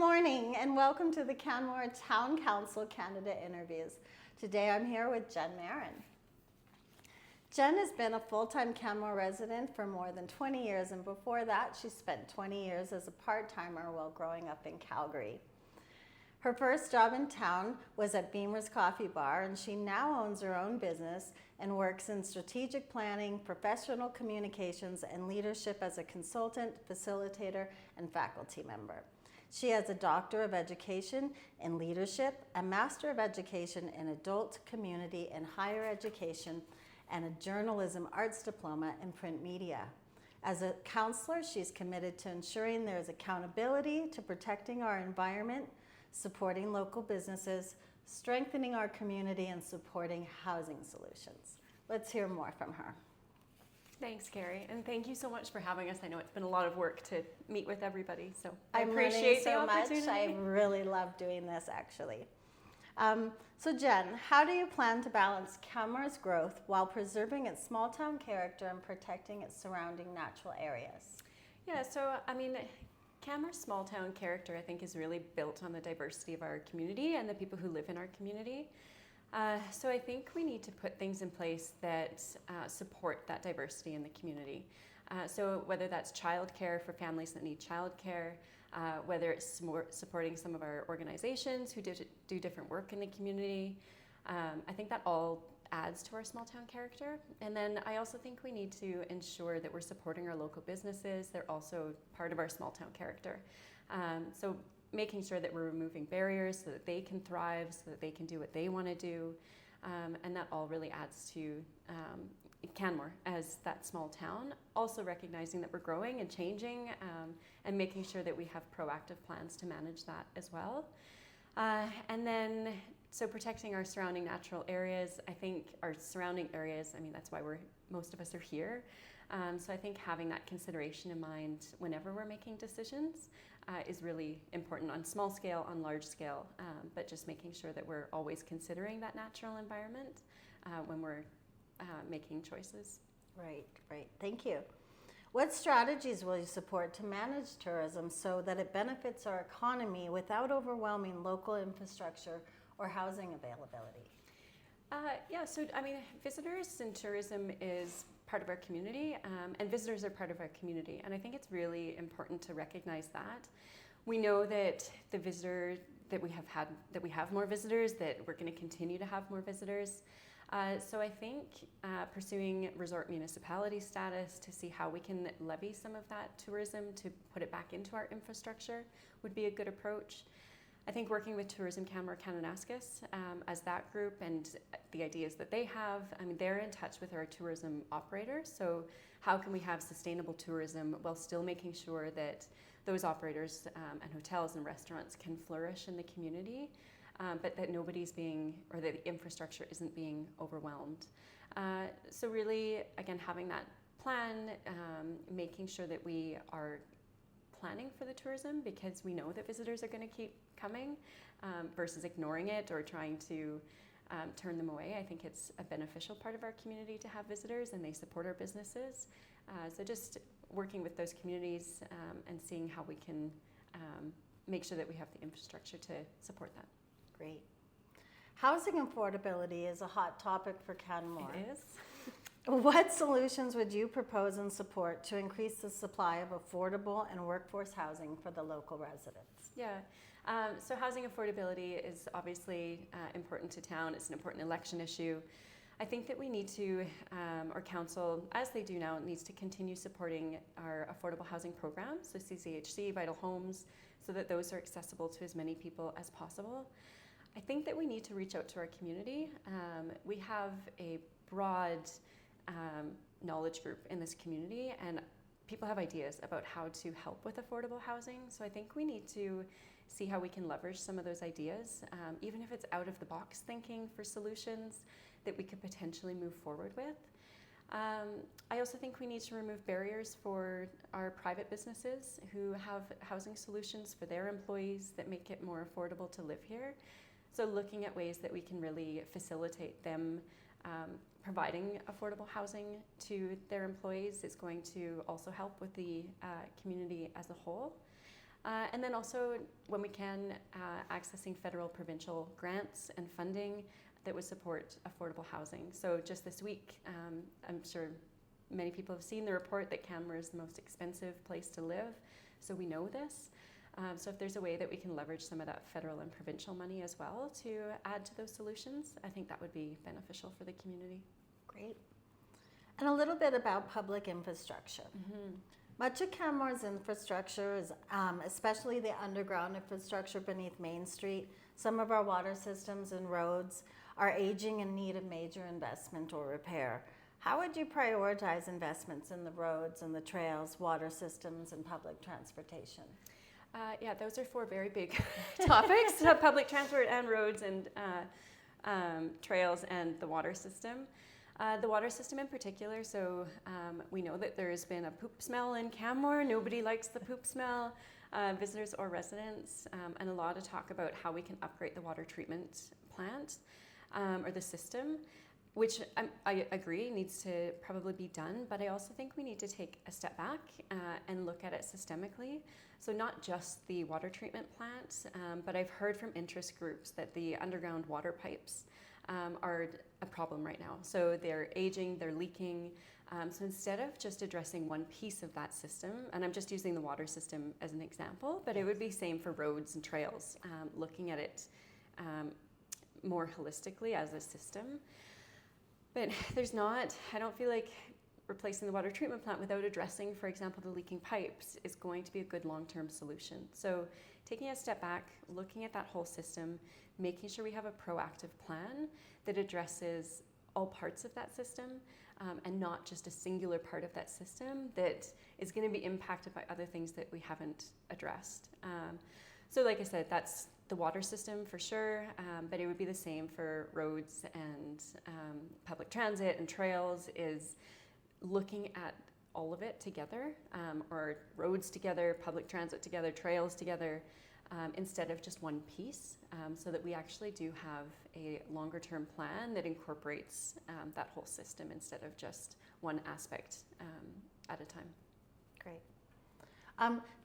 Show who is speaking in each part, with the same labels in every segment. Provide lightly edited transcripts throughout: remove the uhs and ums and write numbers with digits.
Speaker 1: morning and welcome to the Canmore Town Council candidate interviews. Today I'm here with Jen Marran. Jen has been a full-time Canmore resident for more than 20 years, and before that she spent 20 years as a part-timer while growing up in Calgary. Her first job in town was at Beamer's Coffee Bar, and she now owns her own business and works in strategic planning, professional communications, and leadership as a consultant, facilitator, and faculty member. She has a Doctor of Education in Leadership, a Master of Education in Adult, Community, and Higher Education, and a Journalism Arts Diploma in Print Media. As a councillor, she's committed to ensuring there is accountability to protecting our environment, supporting local businesses, strengthening our community, and supporting housing solutions. Let's hear more from her.
Speaker 2: Thanks, Carrie, and thank you so much for having us. I know it's been a lot of work to meet with everybody, so I
Speaker 1: I'm
Speaker 2: appreciate
Speaker 1: learning
Speaker 2: the
Speaker 1: so
Speaker 2: opportunity.
Speaker 1: much. I really love doing this, actually. So Jen, how do you plan to balance Canmore's growth while preserving its small town character and protecting its surrounding natural areas?
Speaker 2: Yeah, so I mean, Canmore's small town character, I think, is really built on the diversity of our community and the people who live in our community. So I think we need to put things in place that support that diversity in the community. So whether that's childcare for families that need childcare, whether it's supporting some of our organizations who do different work in the community, I think that all adds to our small town character. And then I also think we need to ensure that we're supporting our local businesses. They're also part of our small town character. So making sure that we're removing barriers so that they can thrive, so that they can do what they want to do. And that all really adds to Canmore as that small town. Also recognizing that we're growing and changing, and making sure that we have proactive plans to manage that as well. And then, so protecting our surrounding natural areas. I think our surrounding areas, I mean, that's why most of us are here. So I think having that consideration in mind whenever we're making decisions is really important on small scale, on large scale, but just making sure that we're always considering that natural environment when we're making choices.
Speaker 1: Right. Thank you. What strategies will you support to manage tourism so that it benefits our economy without overwhelming local infrastructure or housing availability?
Speaker 2: Yeah, so I mean, visitors and tourism is part of our community, and visitors are part of our community, and I think it's really important to recognize that. We know that that we have more visitors, that we're going to continue to have more visitors. So I think pursuing resort municipality status to see how we can levy some of that tourism to put it back into our infrastructure would be a good approach. I think working with Tourism Canmore Kananaskis as that group and the ideas that they have, I mean, they're in touch with our tourism operators. So how can we have sustainable tourism while still making sure that those operators and hotels and restaurants can flourish in the community, but that nobody's or that the infrastructure isn't being overwhelmed. So really, again, having that plan, making sure that we are planning for the tourism, because we know that visitors are going to keep coming, versus ignoring it or trying to turn them away. I think it's a beneficial part of our community to have visitors, and they support our businesses. So just working with those communities and seeing how we can make sure that we have the infrastructure to support that.
Speaker 1: Great. Housing affordability is a hot topic for Canmore.
Speaker 2: It is.
Speaker 1: What solutions would you propose and support to increase the supply of affordable and workforce housing for the local residents?
Speaker 2: Yeah, so housing affordability is obviously important to town. It's an important election issue. I think that we need to, or council, as they do now, needs to continue supporting our affordable housing programs, so CCHC, Vital Homes, so that those are accessible to as many people as possible. I think that we need to reach out to our community. We have a broad knowledge group in this community, and people have ideas about how to help with affordable housing. So I think we need to see how we can leverage some of those ideas, even if it's out of the box thinking for solutions that we could potentially move forward with. I also think we need to remove barriers for our private businesses who have housing solutions for their employees that make it more affordable to live here. So looking at ways that we can really facilitate them providing affordable housing to their employees is going to also help with the community as a whole. And then also, when we can, accessing federal, provincial grants and funding that would support affordable housing. So just this week, I'm sure many people have seen the report that Canmore is the most expensive place to live. So we know this. So if there's a way that we can leverage some of that federal and provincial money as well to add to those solutions, I think that would be beneficial for the community.
Speaker 1: Great. And a little bit about public infrastructure. Much of Canmore's infrastructure is, especially the underground infrastructure beneath Main Street, some of our water systems and roads are aging and need a major investment or repair. How would you prioritize investments in the roads and the trails, water systems, and public transportation?
Speaker 2: Yeah, those are 4 very big topics, public transport and roads and trails and the water system. The water system in particular, so we know that there's been a poop smell in Canmore. Nobody likes the poop smell, visitors or residents, and a lot of talk about how we can upgrade the water treatment plant or the system, which I agree needs to probably be done, but I also think we need to take a step back and look at it systemically. So not just the water treatment plant, but I've heard from interest groups that the underground water pipes are a problem right now. So they're aging, they're leaking. So instead of just addressing one piece of that system, and I'm just using the water system as an example, but it would be same for roads and trails, looking at it more holistically as a system. But I don't feel like replacing the water treatment plant without addressing, for example, the leaking pipes is going to be a good long-term solution. So taking a step back, looking at that whole system, making sure we have a proactive plan that addresses all parts of that system and not just a singular part of that system that is going to be impacted by other things that we haven't addressed. So like I said, that's the water system for sure, but it would be the same for roads and public transit and trails, is looking at all of it together, or roads together, public transit together, trails together, instead of just one piece, so that we actually do have a longer term plan that incorporates that whole system instead of just one aspect at a time.
Speaker 1: Great.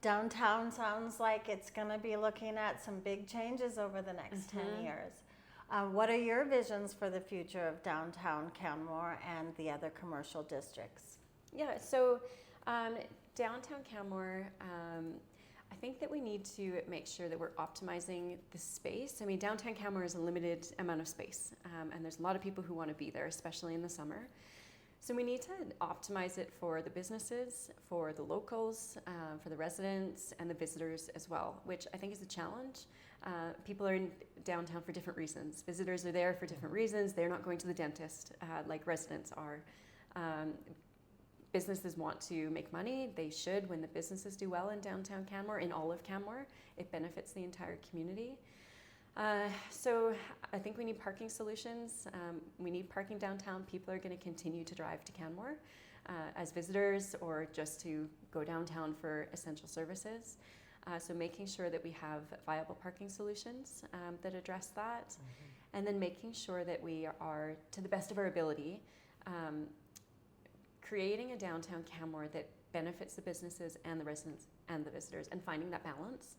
Speaker 1: Downtown sounds like it's going to be looking at some big changes over the next 10 years. What are your visions for the future of downtown Canmore and the other commercial districts?
Speaker 2: Yeah, so downtown Canmore, I think that we need to make sure that we're optimizing the space. I mean, downtown Canmore is a limited amount of space, and there's a lot of people who want to be there, especially in the summer. So we need to optimize it for the businesses, for the locals, for the residents, and the visitors as well, which I think is a challenge. People are in downtown for different reasons. Visitors are there for different reasons. They're not going to the dentist like residents are. Businesses want to make money. They should. When the businesses do well in downtown Canmore, in all of Canmore, it benefits the entire community. So I think we need parking solutions. We need parking downtown. People are going to continue to drive to Canmore as visitors or just to go downtown for essential services. So making sure that we have viable parking solutions that address that, and then making sure that we are, to the best of our ability, creating a downtown Canmore that benefits the businesses and the residents and the visitors, and finding that balance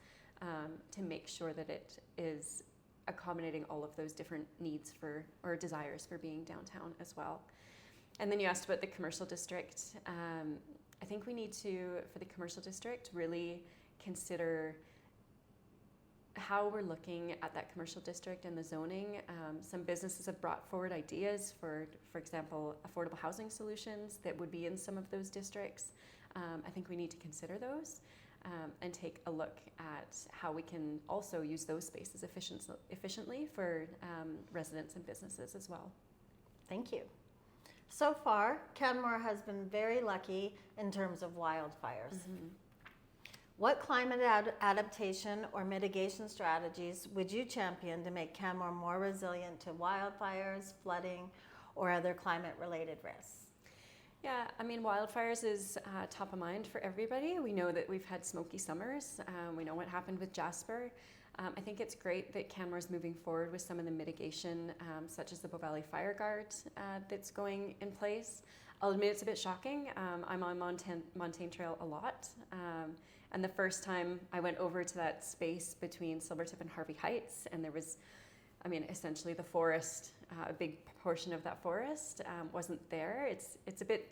Speaker 2: to make sure that it is accommodating all of those different needs for, or desires for, being downtown as well. And then you asked about the commercial district. I think we need to, for the commercial district, really consider how we're looking at that commercial district and the zoning. Some businesses have brought forward ideas for example, affordable housing solutions that would be in some of those districts. I think we need to consider those and take a look at how we can also use those spaces efficiently for residents and businesses as well.
Speaker 1: Thank you. So far, Canmore has been very lucky in terms of wildfires. What climate adaptation or mitigation strategies would you champion to make Canmore more resilient to wildfires, flooding, or other climate-related risks?
Speaker 2: Yeah, I mean, wildfires is top of mind for everybody. We know that we've had smoky summers. We know what happened with Jasper. I think it's great that Canmore's moving forward with some of the mitigation, such as the Bow Valley Fire Guard that's going in place. I'll admit it's a bit shocking. I'm on Montane Trail a lot, And the first time I went over to that space between Silvertip and Harvey Heights, and there was, I mean, essentially the forest, a big portion of that forest wasn't there. It's a bit,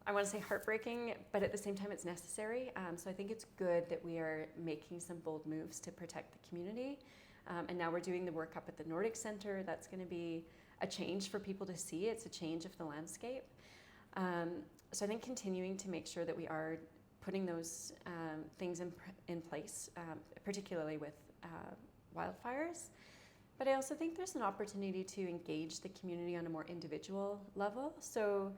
Speaker 2: I want to say heartbreaking, but at the same time it's necessary. So I think it's good that we are making some bold moves to protect the community. And now we're doing the work up at the Nordic Centre. That's going to be a change for people to see. It's a change of the landscape. So I think continuing to make sure that we are putting those things in place, particularly with wildfires. But I also think there's an opportunity to engage the community on a more individual level. So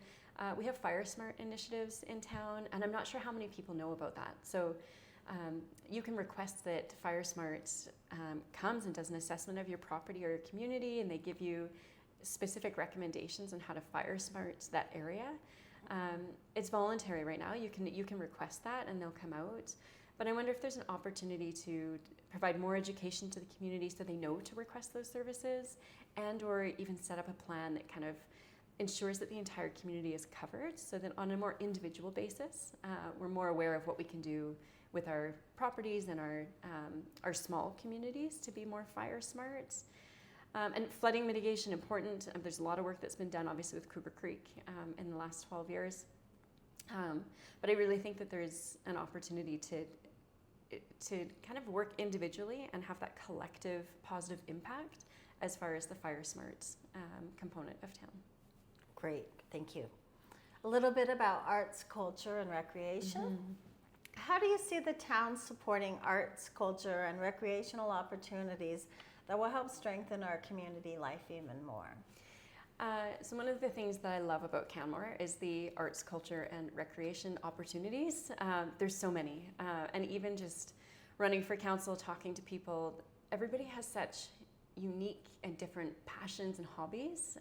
Speaker 2: we have Fire Smart initiatives in town, and I'm not sure how many people know about that. So you can request that Fire Smart comes and does an assessment of your property or your community, and they give you specific recommendations on how to Fire Smart that area. It's voluntary right now. You can request that, and they'll come out. But I wonder if there's an opportunity to provide more education to the community so they know to request those services, and or even set up a plan that kind of ensures that the entire community is covered, so that on a more individual basis, we're more aware of what we can do with our properties and our small communities to be more fire smart. And flooding mitigation, important. There's a lot of work that's been done, obviously, with Cougar Creek in the last 12 years. But I really think that there's an opportunity to kind of work individually and have that collective positive impact as far as the fire smart component of town.
Speaker 1: Great, thank you. A little bit about arts, culture, and recreation. Mm-hmm. How do you see the town supporting arts, culture, and recreational opportunities that will help strengthen our community life even more?
Speaker 2: So one of the things that I love about Canmore is the arts, culture, and recreation opportunities. There's so many. And even just running for council, talking to people, everybody has such unique and different passions and hobbies.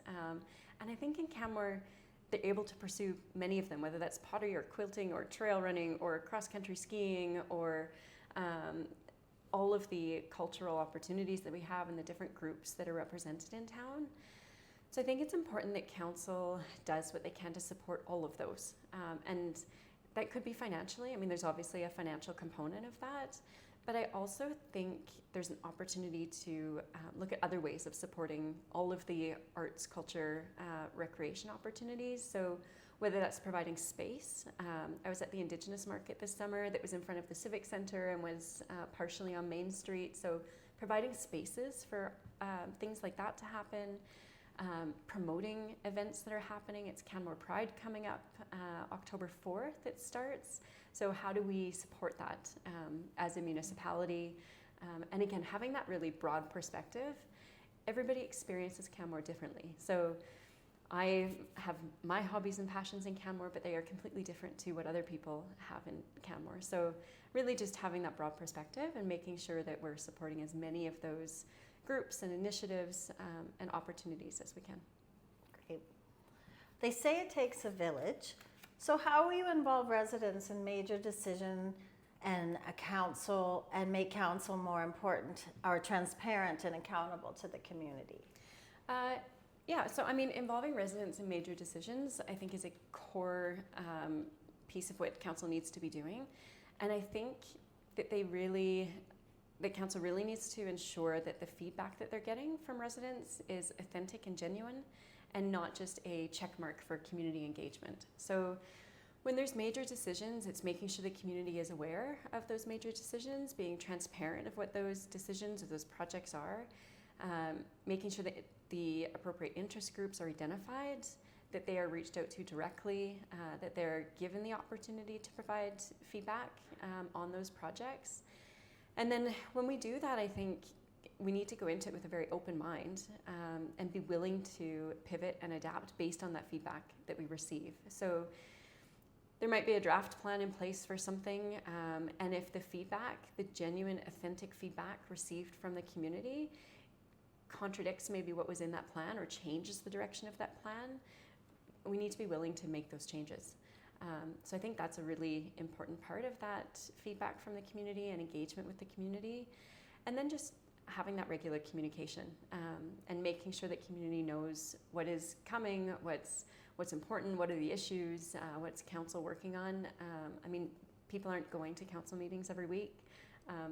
Speaker 2: And I think in Canmore, they're able to pursue many of them, whether that's pottery or quilting or trail running or cross-country skiing or all of the cultural opportunities that we have and the different groups that are represented in town. So I think it's important that council does what they can to support all of those. And that could be financially. I mean, there's obviously a financial component of that. But I also think there's an opportunity to look at other ways of supporting all of the arts, culture, recreation opportunities. So whether that's providing space. I was at the Indigenous Market this summer that was in front of the Civic Center and was partially on Main Street. So providing spaces for things like that to happen. Promoting events that are happening. It's Canmore Pride coming up October 4th it starts. So how do we support that as a municipality? And again, having that really broad perspective, everybody experiences Canmore differently. So I have my hobbies and passions in Canmore, but they are completely different to what other people have in Canmore. So really just having that broad perspective and making sure that we're supporting as many of those groups and initiatives and opportunities as we can.
Speaker 1: Great. They say it takes a village. So how will you involve residents in major decision and a council and make council more important or transparent and accountable to the community?
Speaker 2: Yeah, so I mean, involving residents in major decisions, I think is a core piece of what council needs to be doing. And I think that the council really needs to ensure that the feedback that they're getting from residents is authentic and genuine and not just a check mark for community engagement. So when there's major decisions, it's making sure the community is aware of those major decisions, being transparent of what those decisions or those projects are, making sure that the appropriate interest groups are identified, that they are reached out to directly, that they're given the opportunity to provide feedback on those projects. And then when we do that, I think we need to go into it with a very open mind and be willing to pivot and adapt based on that feedback that we receive. So there might be a draft plan in place for something, and if the feedback, the genuine, authentic feedback received from the community contradicts maybe what was in that plan or changes the direction of that plan, we need to be willing to make those changes. So I think that's a really important part of that feedback from the community and engagement with the community. And then just having that regular communication and making sure that community knows what is coming, what's important, what are the issues, what's council working on. I mean, people aren't going to council meetings every week.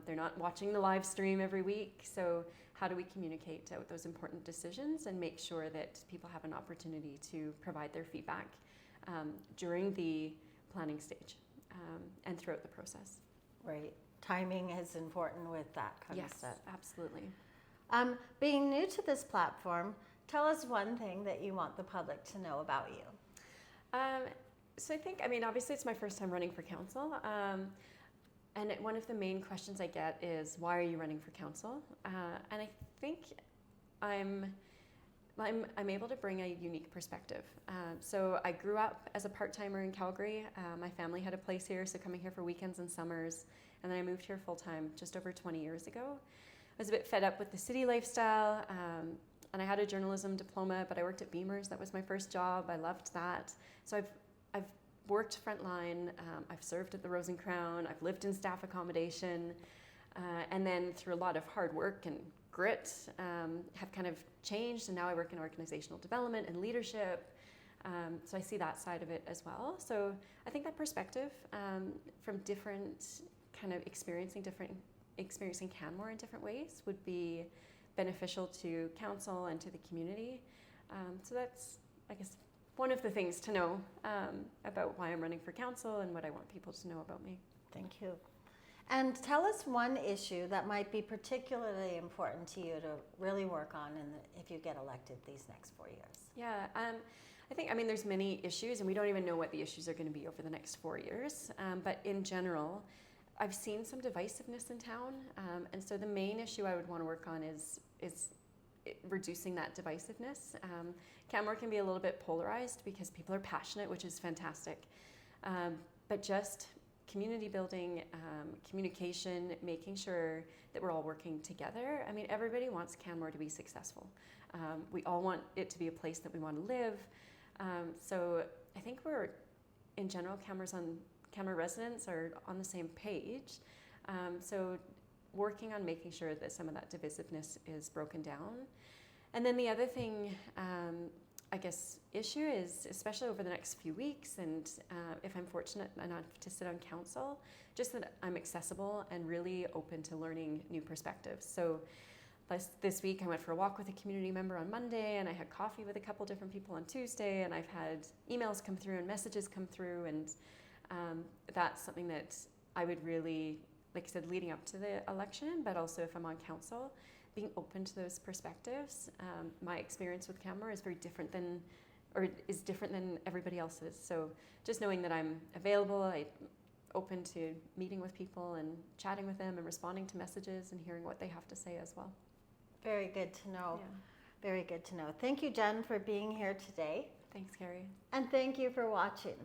Speaker 2: They're not watching the live stream every week. So how do we communicate out those important decisions and make sure that people have an opportunity to provide their feedback during the planning stage and throughout the process?
Speaker 1: Right. Timing is important with that kind of stuff.
Speaker 2: Yes, absolutely.
Speaker 1: Being new to this platform, tell us one thing that you want the public to know about you.
Speaker 2: So I think, obviously it's my first time running for council. And one of the main questions I get is, why are you running for council? And I think I'm able to bring a unique perspective. So I grew up as a part-timer in Calgary. My family had a place here, so coming here for weekends and summers. And then I moved here full-time just over 20 years ago. I was a bit fed up with the city lifestyle, and I had a journalism diploma, but I worked at Beamer's. That was my first job. I loved that. So I've worked frontline. I've served at the Rose and Crown. I've lived in staff accommodation, and then through a lot of hard work and grit, have kind of changed, and now I work in organizational development and leadership. So I see that side of it as well. So I think that perspective from different kind of experiencing Canmore in different ways would be beneficial to council and to the community. So that's, I guess, one of the things to know about why I'm running for council and what I want people to know about me.
Speaker 1: Thank you. And tell us one issue that might be particularly important to you to really work on if you get elected these next 4 years.
Speaker 2: Yeah, I think, there's many issues, and we don't even know what the issues are going to be over the next 4 years. But in general, I've seen some divisiveness in town, and so the main issue I would want to work on is reducing that divisiveness. Canmore can be a little bit polarized because people are passionate, which is fantastic, but just community building, communication, making sure that we're all working together. Everybody wants Canmore to be successful. We all want it to be a place that we want to live. So I think we're, in general, Canmore residents are on the same page. So working on making sure that some of that divisiveness is broken down. And then the other thing, issue is, especially over the next few weeks, and if I'm fortunate enough to sit on council, just that I'm accessible and really open to learning new perspectives. So this week I went for a walk with a community member on Monday, and I had coffee with a couple different people on Tuesday, and I've had emails come through and messages come through, and that's something that I would really, like I said, leading up to the election, but also if I'm on council, being open to those perspectives. My experience with Canmore is different than everybody else's. So just knowing that I'm available, I'm open to meeting with people and chatting with them and responding to messages and hearing what they have to say as well.
Speaker 1: Very good to know.
Speaker 2: Yeah.
Speaker 1: Very good to know. Thank you, Jen, for being here today.
Speaker 2: Thanks, Carrie.
Speaker 1: And thank you for watching.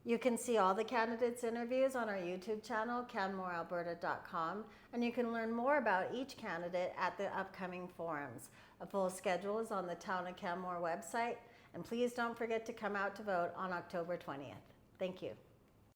Speaker 1: You can see all the candidates' interviews on our YouTube channel, CanmoreAlberta.com, and you can learn more about each candidate at the upcoming forums. A full schedule is on the Town of Canmore website, and please don't forget to come out to vote on October 20th. Thank you.